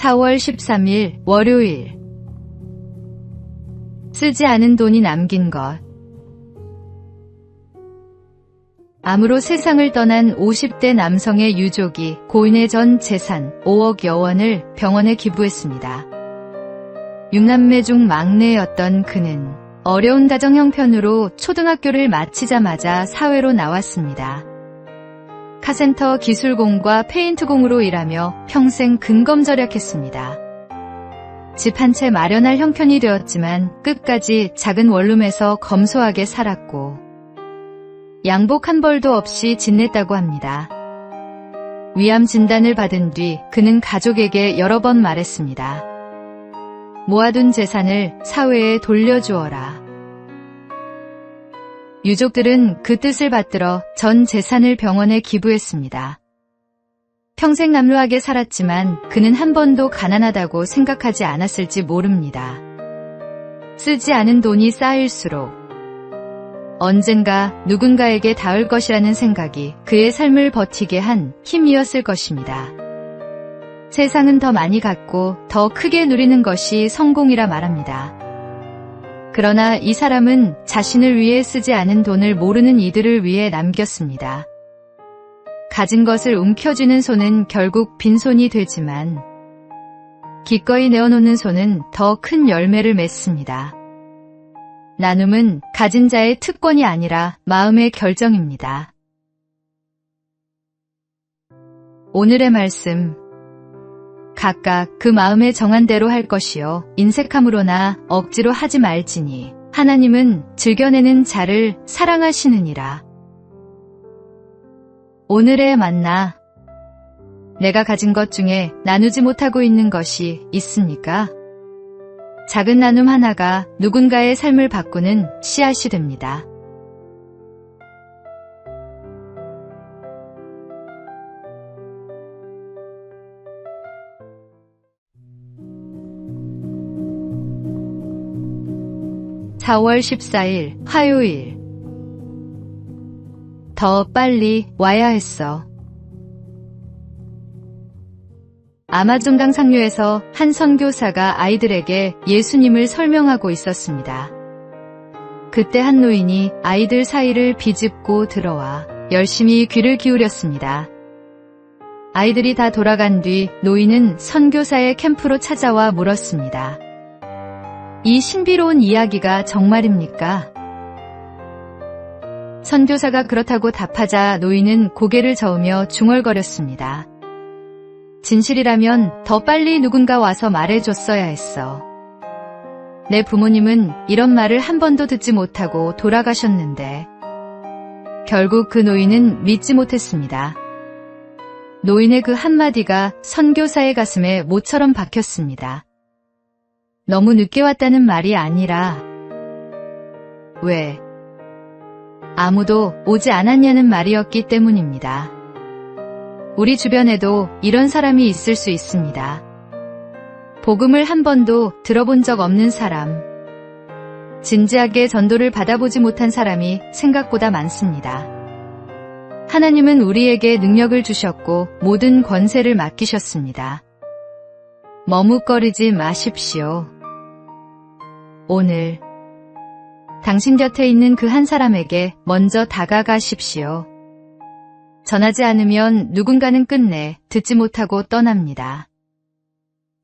4월 13일 월요일. 쓰지 않은 돈이 남긴 것. 암으로 세상을 떠난 50대 남성의 유족이 고인의 전 재산 5억여 원을 병원에 기부했습니다. 6남매 중 막내였던 그는 어려운 가정 형편으로 초등학교를 마치자마자 사회로 나왔습니다. 카센터 기술공과 페인트공으로 일하며 평생 근검절약했습니다. 집 한 채 마련할 형편이 되었지만 끝까지 작은 원룸에서 검소하게 살았고 양복 한 벌도 없이 지냈다고 합니다. 위암 진단을 받은 뒤 그는 가족에게 여러 번 말했습니다. 모아둔 재산을 사회에 돌려주어라. 유족들은 그 뜻을 받들어 전 재산을 병원에 기부했습니다. 평생 남루하게 살았지만 그는 한 번도 가난하다고 생각하지 않았을지 모릅니다. 쓰지 않은 돈이 쌓일수록 언젠가 누군가에게 닿을 것이라는 생각이 그의 삶을 버티게 한 힘이었을 것입니다. 세상은 더 많이 갖고 더 크게 누리는 것이 성공이라 말합니다. 그러나 이 사람은 자신을 위해 쓰지 않은 돈을 모르는 이들을 위해 남겼습니다. 가진 것을 움켜쥐는 손은 결국 빈손이 되지만 기꺼이 내어놓는 손은 더 큰 열매를 맺습니다. 나눔은 가진 자의 특권이 아니라 마음의 결정입니다. 오늘의 말씀. 각각 그 마음에 정한 대로 할 것이요 인색함으로나 억지로 하지 말지니 하나님은 즐겨내는 자를 사랑하시느니라. 오늘의 만나. 내가 가진 것 중에 나누지 못하고 있는 것이 있습니까? 작은 나눔 하나가 누군가의 삶을 바꾸는 씨앗이 됩니다. (4월 14일) 화요일. 더 빨리 와야 했어. 아마존강 상류에서 한 선교사가 아이들에게 예수님을 설명하고 있었습니다. 그때 한 노인이 아이들 사이를 비집고 들어와 열심히 귀를 기울였습니다. 아이들이 다 돌아간 뒤 노인은 선교사의 캠프로 찾아와 물었습니다. 이 신비로운 이야기가 정말입니까? 선교사가 그렇다고 답하자 노인은 고개를 저으며 중얼거렸습니다. 진실이라면 더 빨리 누군가 와서 말해줬어야 했어. 내 부모님은 이런 말을 한 번도 듣지 못하고 돌아가셨는데 결국 그 노인은 믿지 못했습니다. 노인의 그 한마디가 선교사의 가슴에 모처럼 박혔습니다. 너무 늦게 왔다는 말이 아니라 왜 아무도 오지 않았냐는 말이었기 때문입니다. 우리 주변에도 이런 사람이 있을 수 있습니다. 복음을 한 번도 들어본 적 없는 사람, 진지하게 전도를 받아보지 못한 사람이 생각보다 많습니다. 하나님은 우리에게 능력을 주셨고 모든 권세를 맡기셨습니다. 머뭇거리지 마십시오. 오늘 당신 곁에 있는 그 한 사람에게 먼저 다가가십시오. 전하지 않으면 누군가는 끝내 듣지 못하고 떠납니다.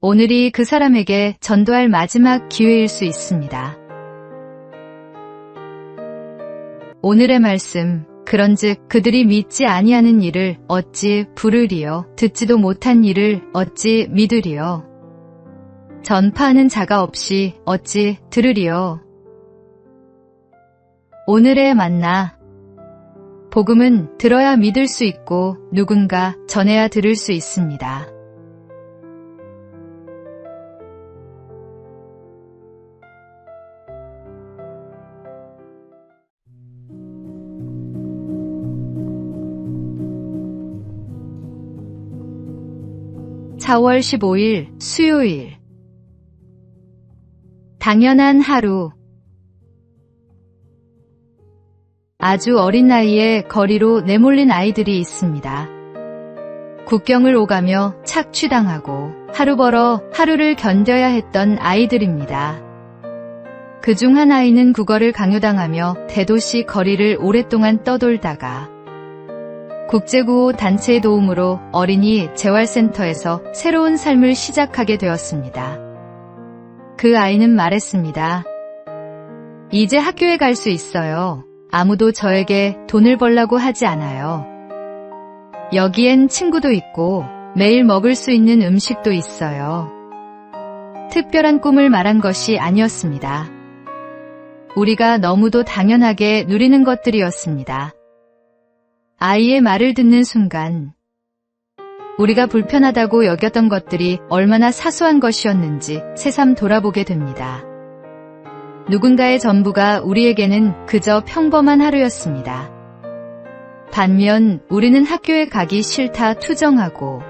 오늘이 그 사람에게 전도할 마지막 기회일 수 있습니다. 오늘의 말씀. 그런즉 그들이 믿지 아니하는 일을 어찌 부르리요? 듣지도 못한 일을 어찌 믿으리요? 전파하는 자가 없이 어찌 들으리요? 오늘의 만나. 복음은 들어야 믿을 수 있고 누군가 전해야 들을 수 있습니다. (4월 15일) 수요일. 당연한 하루. 아주 어린 나이에 거리로 내몰린 아이들이 있습니다. 국경을 오가며 착취당하고 하루 벌어 하루를 견뎌야 했던 아이들입니다. 그중 한 아이는 국어를 강요당하며 대도시 거리를 오랫동안 떠돌다가 국제구호 단체의 도움으로 어린이 재활센터에서 새로운 삶을 시작하게 되었습니다. 그 아이는 말했습니다. 이제 학교에 갈 수 있어요. 아무도 저에게 돈을 벌라고 하지 않아요. 여기엔 친구도 있고 매일 먹을 수 있는 음식도 있어요. 특별한 꿈을 말한 것이 아니었습니다. 우리가 너무도 당연하게 누리는 것들이었습니다. 아이의 말을 듣는 순간 우리가 불편하다고 여겼던 것들이 얼마나 사소한 것이었는지 새삼 돌아보게 됩니다. 누군가의 전부가 우리에게는 그저 평범한 하루였습니다. 반면 우리는 학교에 가기 싫다 투정하고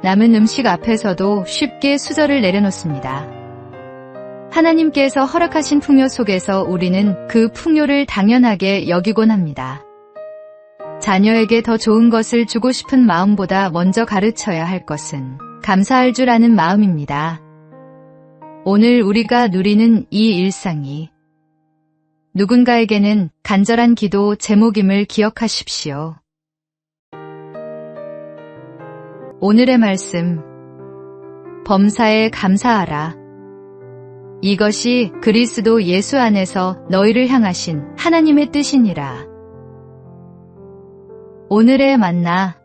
남은 음식 앞에서도 쉽게 수저를 내려놓습니다. 하나님께서 허락하신 풍요 속에서 우리는 그 풍요를 당연하게 여기곤 합니다. 자녀에게 더 좋은 것을 주고 싶은 마음보다 먼저 가르쳐야 할 것은 감사할 줄 아는 마음입니다. 오늘 우리가 누리는 이 일상이 누군가에게는 간절한 기도 제목임을 기억하십시오. 오늘의 말씀, 범사에 감사하라. 이것이 그리스도 예수 안에서 너희를 향하신 하나님의 뜻이니라. 오늘의 만나.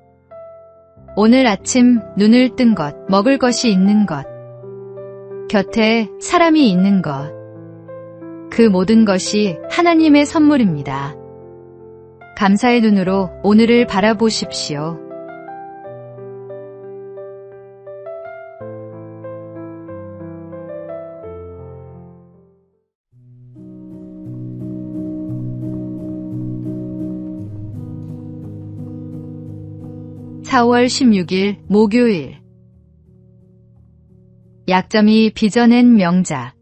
오늘 아침 눈을 뜬 것, 먹을 것이 있는 것, 곁에 사람이 있는 것, 그 모든 것이 하나님의 선물입니다. 감사의 눈으로 오늘을 바라보십시오. (4월 16일) 목요일. 약점이 빚어낸 명작.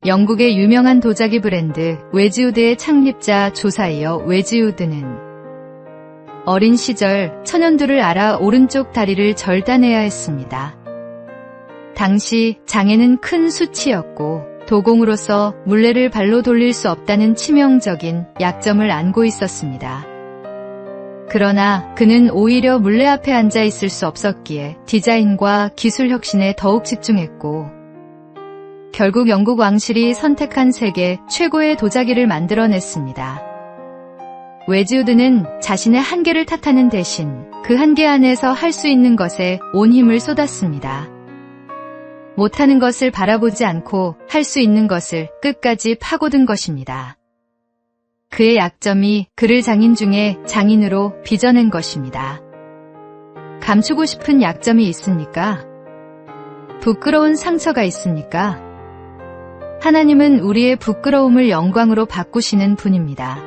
영국의 유명한 도자기 브랜드 웨지우드의 창립자 조사이어 웨지우드는 어린 시절 천연두를 알아 오른쪽 다리를 절단해야 했습니다. 당시 장애는 큰 수치였고 도공으로서 물레를 발로 돌릴 수 없다는 치명적인 약점을 안고 있었습니다. 그러나 그는 오히려 물레 앞에 앉아 있을 수 없었기에 디자인과 기술 혁신에 더욱 집중했고 결국 영국 왕실이 선택한 세계 최고의 도자기를 만들어냈습니다. 웨지우드는 자신의 한계를 탓하는 대신 그 한계 안에서 할 수 있는 것에 온 힘을 쏟았습니다. 못하는 것을 바라보지 않고 할 수 있는 것을 끝까지 파고든 것입니다. 그의 약점이 그를 장인 중에 장인으로 빚어낸 것입니다. 감추고 싶은 약점이 있습니까? 부끄러운 상처가 있습니까? 하나님은 우리의 부끄러움을 영광으로 바꾸시는 분입니다.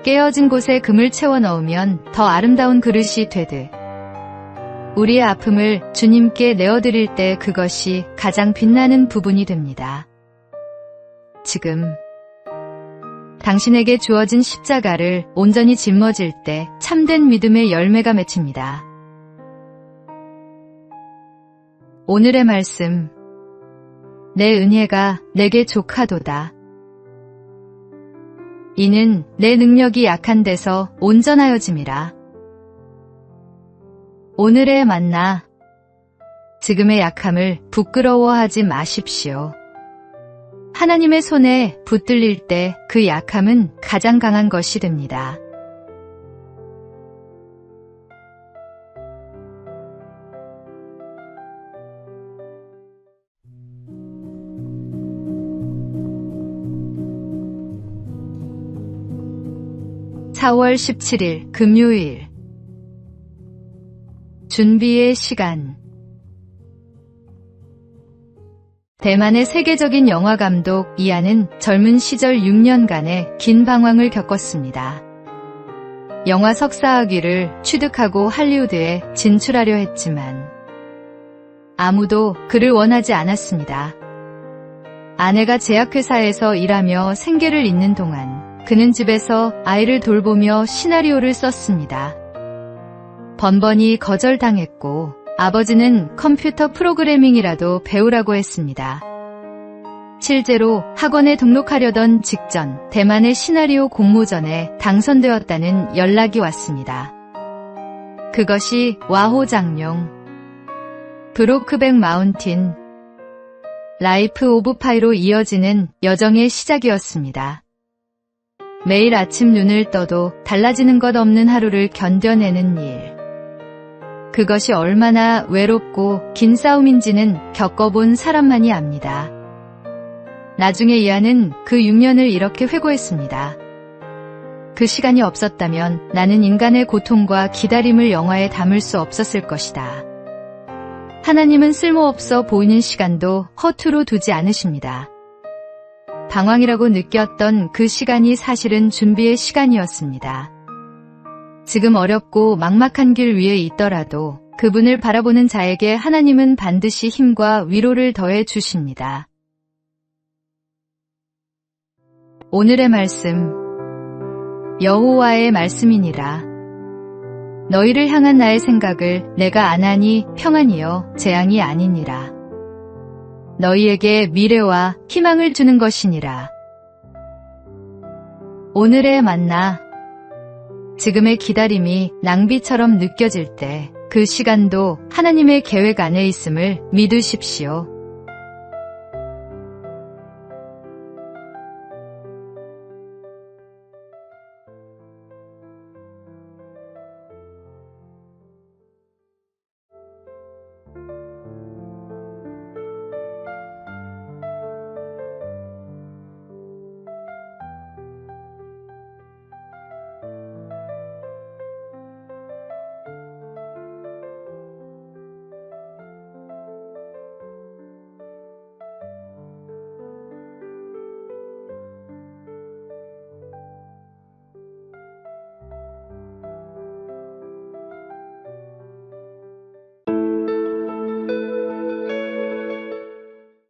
깨어진 곳에 금을 채워 넣으면 더 아름다운 그릇이 되듯 우리의 아픔을 주님께 내어드릴 때 그것이 가장 빛나는 부분이 됩니다. 지금 당신에게 주어진 십자가를 온전히 짊어질 때 참된 믿음의 열매가 맺힙니다. 오늘의 말씀, 내 은혜가 내게 족하도다. 이는 내 능력이 약한 데서 온전하여짐이라. 오늘의 만나, 지금의 약함을 부끄러워하지 마십시오. 하나님의 손에 붙들릴 때 그 약함은 가장 강한 것이 됩니다. (4월 17일) 금요일. 준비의 시간. 대만의 세계적인 영화감독 이안은 젊은 시절 6년간의 긴 방황을 겪었습니다. 영화 석사학위를 취득하고 할리우드에 진출하려 했지만 아무도 그를 원하지 않았습니다. 아내가 제약회사에서 일하며 생계를 잇는 동안 그는 집에서 아이를 돌보며 시나리오를 썼습니다. 번번이 거절당했고 아버지는 컴퓨터 프로그래밍이라도 배우라고 했습니다. 실제로 학원에 등록하려던 직전 대만의 시나리오 공모전에 당선되었다는 연락이 왔습니다. 그것이 와호장룡, 브로크백 마운틴, 라이프 오브 파이로 이어지는 여정의 시작이었습니다. 매일 아침 눈을 떠도 달라지는 것 없는 하루를 견뎌내는 일. 그것이 얼마나 외롭고 긴 싸움인지는 겪어본 사람만이 압니다. 나중에 이안은 그 6년을 이렇게 회고했습니다. 그 시간이 없었다면 나는 인간의 고통과 기다림을 영화에 담을 수 없었을 것이다. 하나님은 쓸모없어 보이는 시간도 허투루 두지 않으십니다. 방황이라고 느꼈던 그 시간이 사실은 준비의 시간이었습니다. 지금 어렵고 막막한 길 위에 있더라도 그분을 바라보는 자에게 하나님은 반드시 힘과 위로를 더해 주십니다. 오늘의 말씀, 여호와의 말씀이니라. 너희를 향한 나의 생각을 내가 아나니 평안이요 재앙이 아니니라. 너희에게 미래와 희망을 주는 것이니라. 오늘의 만나. 지금의 기다림이 낭비처럼 느껴질 때 그 시간도 하나님의 계획 안에 있음을 믿으십시오.